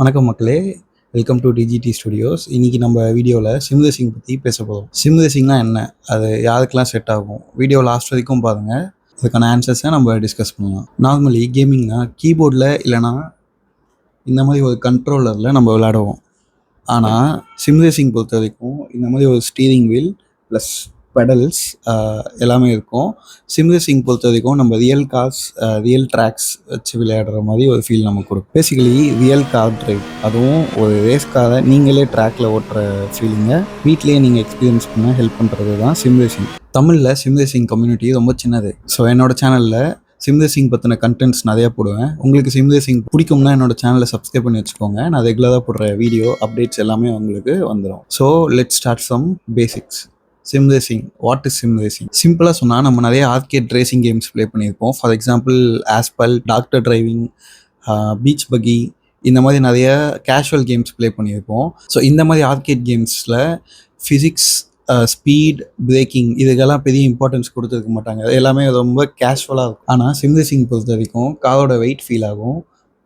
வணக்கம் மக்களே, welcome to டிஜிடி studios. இன்றைக்கி நம்ம வீடியோவில் சிம் ரேசிங் பற்றி பேச போகிறோம். சிம் ரேசிங்னா என்ன, அது யாருக்கெல்லாம் செட் ஆகும், வீடியோ லாஸ்ட் வரைக்கும் பாருங்கள். அதுக்கான ஆன்சர்ஸை நம்ம டிஸ்கஸ் பண்ணலாம். நார்மலி கேமிங்னா கீபோர்டில் இல்லைனா இந்த மாதிரி ஒரு கண்ட்ரோலரில் நம்ம விளையாடுவோம். ஆனால் சிம் ரேசிங் பொறுத்த வரைக்கும் இந்த மாதிரி ஒரு ஸ்டீரிங் வீல் ப்ளஸ் பெடல்ஸ் எல்லாமே இருக்கும். சிம் ரேசிங் பொறுத்த வரைக்கும் நம்ம ரியல் கார்ஸ், ரியல் ட்ராக்ஸ் வச்சு விளையாடுற மாதிரி ஒரு ஃபீல் நமக்கு கொடுக்கும். பேசிக்கலி ரியல் கார் டிரைவ், அதுவும் ஒரு ரேஸ் காரை நீங்களே ட்ராக்ல ஓட்டுற ஃபீலிங்கை வீட்லேயே நீங்கள் எக்ஸ்பீரியன்ஸ் பண்ண ஹெல்ப் பண்ணுறது தான் சிம் ரேசிங். தமிழில் சிம் ரேசிங் கம்யூனிட்டி ரொம்ப சின்னது. ஸோ என்னோட சேனலில் சிம் ரேசிங் பற்றின கண்டென்ட்ஸ் நிறையா போடுவேன். உங்களுக்கு சிம் ரேசிங் பிடிக்கும்னா என்னோட சேனலை சப்ஸ்கிரைப் பண்ணி வச்சுக்கோங்க. நான் ரெகுலராக போடுற வீடியோ அப்டேட்ஸ் எல்லாமே உங்களுக்கு வந்துடும். So let's start from basics. Sim racing, what is sim racing? சிம்பிளாக சொன்னால் நம்ம நிறைய ஆர்கேட் ரேசிங் கேம்ஸ் ப்ளே பண்ணியிருப்போம். For example Asphalt, Doctor Driving, Beach Buggy, இந்த மாதிரி நிறைய கேஷுவல் கேம்ஸ் ப்ளே பண்ணியிருப்போம். ஸோ இந்த மாதிரி ஆர்கேட் கேம்ஸில் ஃபிசிக்ஸ், ஸ்பீட், பிரேக்கிங் இதுக்கெல்லாம் பெரிய இம்பார்ட்டன்ஸ் கொடுத்துருக்க மாட்டாங்க. எல்லாமே ரொம்ப கேஷுவலாக இருக்கும். ஆனால் சிம் ரேசிங் பொறுத்த வரைக்கும் காரோட வெயிட் ஃபீல் ஆகும்,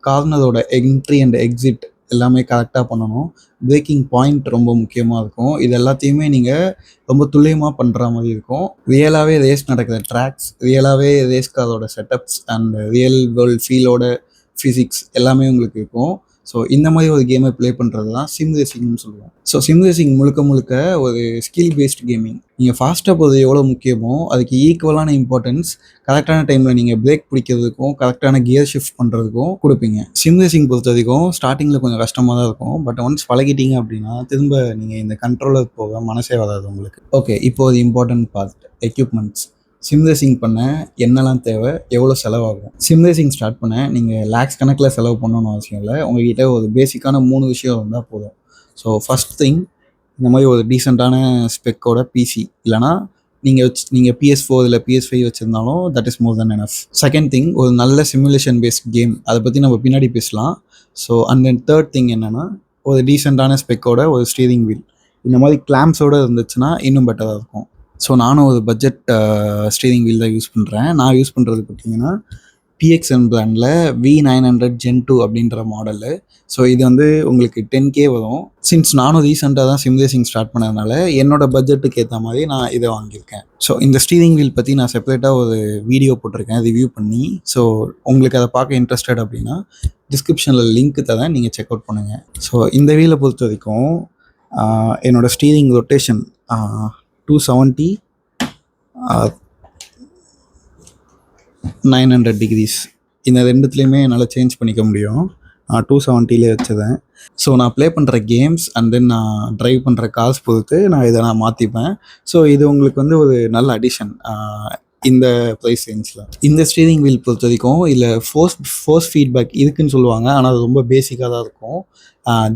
கார்னரோட என்ட்ரி அண்ட் எக்ஸிட் எல்லாமே கரெக்டாக பண்ணணும், பிரேக்கிங் பாயிண்ட் ரொம்ப முக்கியமாக இருக்கும். இது எல்லாத்தையுமே நீங்கள் ரொம்ப துல்லியமாக பண்ணுற மாதிரி இருக்கும். ரியலாகவே ரேஸ் நடக்கிற ட்ராக்ஸ், ரியலாகவே ரேஸ் காரோட செட்டப்ஸ் அண்ட் ரியல் வேர்ல்ட் ஃபீலோட ஃபிசிக்ஸ் எல்லாமே உங்களுக்கு இருக்கும். ஸோ இந்த மாதிரி ஒரு கேமை ப்ளே பண்ணுறது தான் சிம் ரேசிங்னு சொல்லுவோம். ஸோ சிம் ரேசிங் முழுக்க முழுக்க ஒரு ஸ்கில் பேஸ்ட் கேமிங். நீங்கள் ஃபாஸ்ட்டாக போகிறது எவ்வளோ முக்கியமோ அதுக்கு ஈக்குவலான இம்பார்ட்டன்ஸ் கரெக்டான டைமில் நீங்கள் பிரேக் பிடிக்கிறதுக்கும் கரெக்டான கியர் ஷிஃப்ட் பண்ணுறதுக்கும் கொடுப்பீங்க. சிம் ரேசிங் பொறுத்த வரைக்கும் ஸ்டார்டிங்கில் கொஞ்சம் கஷ்டமாக தான் இருக்கும். பட் ஒன்ஸ் பழகிட்டீங்க அப்படின்னா திரும்ப நீங்கள் இந்த கண்ட்ரோலர் போக மனசே வராது உங்களுக்கு. ஓகே, இப்போ ஒரு important part, equipments. Sim racing பண்ண என்னெல்லாம் தேவை, எவ்வளோ செலவாகும்? சிம் ரேசிங் ஸ்டார்ட் பண்ண நீங்கள் லேக்ஸ் கணக்கில் செலவு பண்ணணும்னு அவசியம் இல்லை. உங்கள்கிட்ட ஒரு பேசிக்கான 3 விஷயம் இருந்தால் போதும். ஸோ ஃபஸ்ட் திங், இந்த மாதிரி ஒரு டீசெண்டான ஸ்பெக்கோட பிசி, இல்லைனா நீங்கள் PS4 இல்லை PS5 வச்சுருந்தாலும் that is more then enough. Second thing, ஒரு நல்ல சிமுலேஷன் பேஸ்ட் கேம், அதை பற்றி நம்ம பின்னாடி பேசலாம். So and then third thing என்னென்னா, ஒரு டீசெண்டான ஸ்பெக்கோட ஒரு ஸ்டீரிங் வீல், இந்த மாதிரி கிளாம்ஸோடு இருந்துச்சுன்னா இன்னும் பெட்டராக இருக்கும். ஸோ நானும் ஒரு பட்ஜெட் ஸ்டீரிங் வீல் தான் யூஸ் பண்ணுறேன். நான் யூஸ் பண்ணுறது பார்த்தீங்கன்னா PXN பிராண்டில் V900 Gen 2 அப்படின்ற மாடலு. ஸோ இது வந்து உங்களுக்கு 10K வரும். சின்ஸ் நானும் ரீசெண்டாக தான் சிம் ரேசிங் ஸ்டார்ட் பண்ணதுனால என்னோடய பட்ஜெட்டுக்கு ஏற்ற மாதிரி நான் இதை வாங்கியிருக்கேன். ஸோ இந்த ஸ்டீரிங் வீல் பற்றி நான் செப்பரேட்டாக ஒரு வீடியோ போட்டிருக்கேன் ரிவ்யூ பண்ணி. ஸோ உங்களுக்கு அதை பார்க்க இன்ட்ரெஸ்டட் அப்படின்னா டிஸ்கிரிப்ஷனில் லிங்க் தரேன், நீங்கள் செக் அவுட் பண்ணுங்கள். ஸோ இந்த வீலை பொறுத்த வரைக்கும் என்னோடய ஸ்டீரிங் ரொட்டேஷன் 270 900 டிகிரிஸ், இந்த ரெண்டுத்துலேயுமே என்னால் சேஞ்ச் பண்ணிக்க முடியும். 270 வச்சுதேன். ஸோ நான் ப்ளே பண்ணுற கேம்ஸ் அண்ட் தென் நான் ட்ரைவ் பண்ணுற கார்ஸ் பொறுத்து நான் மாற்றிப்பேன். ஸோ இது உங்களுக்கு வந்து ஒரு நல்ல அடிஷன் இந்த ப்ரைஸ் ரேஞ்சில். இந்த ஸ்டீரிங் வீல் பொறுத்த வரைக்கும் இல்லை ஃபோர்ஸ் ஃபீட்பேக் இருக்குன்னு சொல்லுவாங்க. ஆனால் அது ரொம்ப பேசிக்காக தான் இருக்கும்.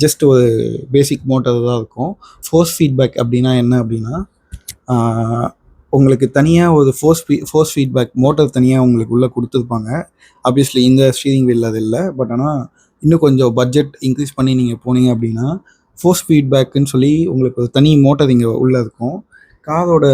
ஜஸ்ட் ஒரு பேசிக் மோட்டர் தான் இருக்கும். ஃபோர்ஸ் ஃபீட்பேக் அப்படின்னா என்ன அப்படின்னா, உங்களுக்கு தனியாக ஒரு ஃபோர்ஸ் ஃபீட்பேக் மோட்டர் தனியாக உங்களுக்கு உள்ளே கொடுத்துருப்பாங்க. ஆப்வியஸ்லி இந்த ஸ்டீரிங் வீல் அது இல்லை. பட் ஆனால் இன்னும் கொஞ்சம் பட்ஜெட் இன்க்ரீஸ் பண்ணி நீங்கள் போனீங்க அப்படின்னா ஃபோர்ஸ் ஃபீட்பேக்குன்னு சொல்லி உங்களுக்கு ஒரு தனி மோட்டர் இங்கே உள்ளே இருக்கும். காரோட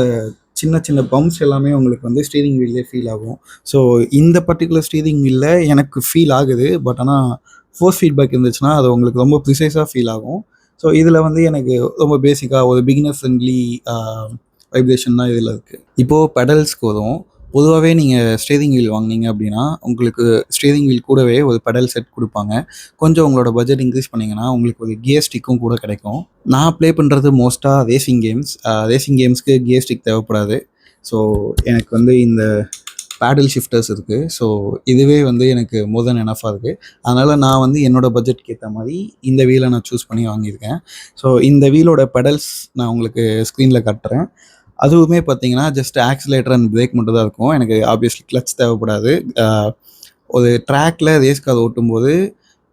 சின்ன சின்ன பம்ப்ஸ் எல்லாமே உங்களுக்கு வந்து ஸ்டீரிங் வீல்லே ஃபீல் ஆகும். ஸோ இந்த பர்டிகுலர் ஸ்டீரிங் வீலில் எனக்கு ஃபீல் ஆகுது. பட் ஆனால் ஃபோர்ஸ் ஃபீட்பேக் இருந்துச்சுன்னா அது உங்களுக்கு ரொம்ப ப்ரிசைஸாக ஃபீல் ஆகும். ஸோ இதில் வந்து எனக்கு ரொம்ப பேசிக்காக ஒரு பிகினர் ஃப்ரெண்ட்லி வைப்ரேஷன் தான் இதில் இருக்குது. இப்போது பெடல்ஸ்க்கு வரும். பொதுவாகவே நீங்கள் ஸ்டீரிங் வீல் வாங்கினீங்க அப்படின்னா உங்களுக்கு ஸ்டீரிங் வீல் கூடவே ஒரு பெடல் செட் கொடுப்பாங்க. கொஞ்சம் உங்களோட பட்ஜெட் இன்க்ரீஸ் பண்ணிங்கன்னா உங்களுக்கு ஒரு கியர் ஸ்டிக்கும் கூட கிடைக்கும். நான் ப்ளே பண்ணுறது மோஸ்ட்டாக ரேசிங் கேம்ஸ். ரேசிங் கேம்ஸ்க்கு கியர் ஸ்டிக் தேவைப்படாது. ஸோ எனக்கு வந்து இந்த பேடல் ஷிஃப்டர்ஸ் இருக்குது. ஸோ இதுவே வந்து எனக்கு மோர் தென் எனஃபாக இருக்குது. அதனால் நான் வந்து என்னோடய பட்ஜெட்க்கு ஏற்ற மாதிரி இந்த வீலை நான் சூஸ் பண்ணி வாங்கியிருக்கேன். ஸோ இந்த வீலோட பெடல்ஸ் நான் உங்களுக்கு ஸ்க்ரீனில் காட்டுறேன். அதுவுமே பார்த்தீங்கன்னா ஜஸ்ட் ஆக்சிலேட்டர் அண்ட் பிரேக் மட்டும் தான் இருக்கும். எனக்கு ஆப்வியஸ்லி கிளச் தேவைப்படாது. ஒரு ட்ராக்ல ரேஸ் கார் ஓட்டும்போது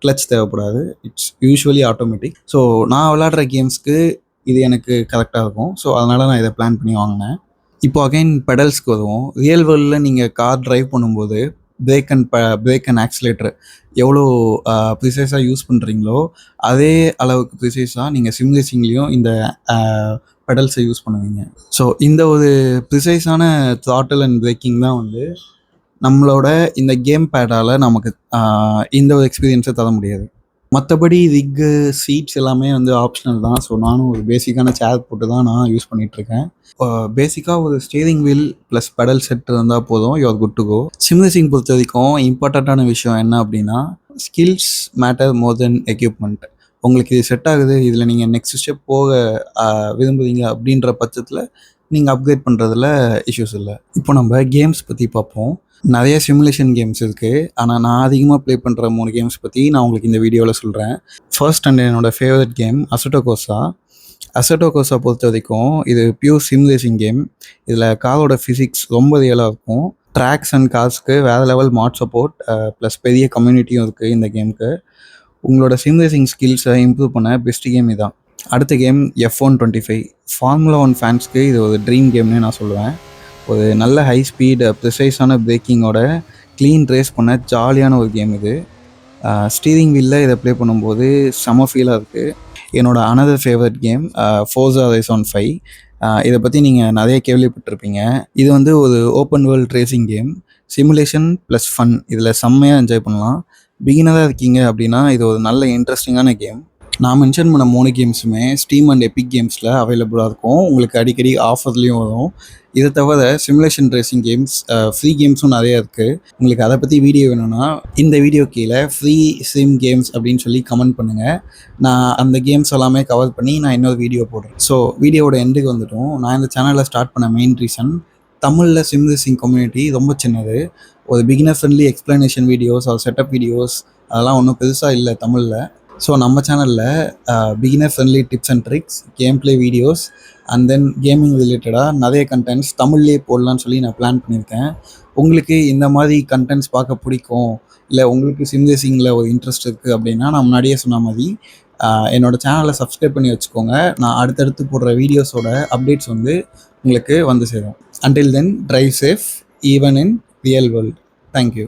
கிளச் தேவைப்படாது. It's usually automatic. ஸோ நான் விளையாடுற கேம்ஸ்க்கு இது எனக்கு கரெக்டாக இருக்கும். ஸோ அதனால் நான் இதை பிளான் பண்ணி வாங்கினேன். இப்போ அகைன் பெடல்ஸ்க்கு வருவோம். ரியல் வேர்ல்டில் நீங்கள் கார் ட்ரைவ் பண்ணும்போது பிரேக் அண்ட் ஆக்சிலேட்டர் எவ்வளோ ப்ரிசைஸாக யூஸ் பண்ணுறீங்களோ அதே அளவுக்கு ப்ரிசைஸாக நீங்கள் சிம் ரேசிங்லேயும் இந்த பெடல்ஸை யூஸ் பண்ணுவீங்க. ஸோ இந்த ஒரு ப்ரிசைஸான த்ராட்டில் அண்ட் பிரேக்கிங் தான் வந்து நம்மளோட இந்த கேம் பேடால் நமக்கு இந்த ஒரு எக்ஸ்பீரியன்ஸை தர முடியாது. மற்றபடி ரிக்கு சீட்ஸ் எல்லாமே வந்து ஆப்ஷனல் தான். ஸோ நானும் ஒரு பேசிக்கான சேர் போட்டு தான் நான் யூஸ் பண்ணிகிட்ருக்கேன். பேசிக்காக ஒரு steering wheel plus pedal set இருந்தால் போதும், you are good to go. Sim racing பொறுத்த வரைக்கும் இம்பார்ட்டண்ட்டான விஷயம் என்ன அப்படின்னா, skills matter more than equipment. உங்களுக்கு இது செட் ஆகுது, இதில் நீங்கள் நெக்ஸ்ட் ஸ்டெப் போக விரும்புகிறீங்க அப்படின்ற பட்சத்தில் நீங்கள் அப்கிரேட் பண்ணுறதுல இஷ்யூஸ் இல்லை. இப்போ நம்ம கேம்ஸ் பற்றி பார்ப்போம். நிறைய சிமுலேஷன் கேம்ஸ் இருக்குது. ஆனால் நான் அதிகமாக ப்ளே பண்ணுற 3 கேம்ஸ் பற்றி நான் உங்களுக்கு இந்த வீடியோவில் சொல்கிறேன். ஃபர்ஸ்ட் அண்ட் என்னோடய ஃபேவரட் கேம் அசட்டோ கோர்ஸா. அசட்டோ கோர்ஸா பொறுத்த வரைக்கும் இது பியூர் சிம் ரேசிங் கேம். இதில் காரோட ஃபிசிக்ஸ் ரொம்ப ரியலாக இருக்கும். ட்ராக்ஸ் அண்ட் கார்ஸ்க்கு வேறு லெவல் மாட் சப்போர்ட் ப்ளஸ் பெரிய கம்யூனிட்டியும் இருக்குது இந்த கேமுக்கு. உங்களோட சிம் ரேசிங் ஸ்கில்ஸை இம்ப்ரூவ் பண்ண பெஸ்ட் கேம் இதான். அடுத்த கேம் F125. ஃபார்முலா 1 ஃபேன்ஸ்க்கு இது ஒரு ட்ரீம் கேம்னு நான் சொல்லுவேன். ஒரு நல்ல ஹை ஸ்பீடு ப்ரிசைஸான பிரேக்கிங்கோட க்ளீன் ரேஸ் பண்ண ஜாலியான ஒரு கேம் இது. ஸ்டீரிங் வீலில் இதை ப்ளே பண்ணும்போது செம ஃபீலாக இருக்குது. என்னோடய another favourite game Forza Horizon 5. இதை பற்றி நீங்கள் நிறைய கேள்விப்பட்டிருப்பீங்க. இது வந்து ஒரு open world racing game. Simulation plus fun இதில் செம்மையாக என்ஜாய் பண்ணலாம். பிகினராக இருக்கீங்க அப்படின்னா இது ஒரு நல்ல இன்ட்ரெஸ்டிங்கான கேம். நான் மென்ஷன் பண்ண 3 கேம்ஸுமே ஸ்டீம் அண்ட் எபிக் கேம்ஸில் அவைலபிளாக இருக்கும். உங்களுக்கு அடிக்கடி ஆஃபர்லேயும் வரும். இதை தவிர சிமுலேஷன் ரேசிங் கேம்ஸ் ஃப்ரீ கேம்ஸும் நிறையா இருக்குது. உங்களுக்கு அதை பற்றி வீடியோ வேணும்னா இந்த வீடியோ கீழே ஃப்ரீ சிம் கேம்ஸ் அப்படின்னு சொல்லி கமெண்ட் பண்ணுங்கள். நான் அந்த கேம்ஸ் எல்லாமே கவர் பண்ணி நான் இன்னொரு வீடியோ போடுறேன். ஸோ வீடியோவோட எண்டுக்கு வந்துட்டோம். நான் இந்த சேனலில் ஸ்டார்ட் பண்ண மெயின் ரீசன், தமிழில் சிம் ரேசிங் கம்யூனிட்டி ரொம்ப சின்னது. ஒரு பிகினர் ஃப்ரெண்ட்லி எக்ஸ்ப்ளனேஷன் வீடியோஸ் ஒரு செட்டப் வீடியோஸ் அதெல்லாம் ஒன்றும் பெருசாக இல்லை தமிழில். ஸோ நம்ம சேனலில் beginner friendly tips and tricks, game play videos and then gaming ரிலேட்டடாக நிறைய கண்டென்ட்ஸ் தமிழ்லேயே போடலான்னு சொல்லி நான் பிளான் பண்ணியிருக்கேன். உங்களுக்கு இந்த மாதிரி கண்டென்ட்ஸ் பார்க்க பிடிக்கும், இல்லை உங்களுக்கு சிம் ரேசிங்கில் ஒரு இன்ட்ரெஸ்ட் இருக்குது அப்படின்னா நான் முன்னாடியே சொன்ன மாதிரி என்னோடய சேனலை சப்ஸ்கிரைப் பண்ணி வச்சுக்கோங்க. நான் அடுத்தடுத்து போடுற வீடியோஸோட அப்டேட்ஸ் வந்து உங்களுக்கு வந்து சேரும். Until then, drive safe even in real world. Thank you.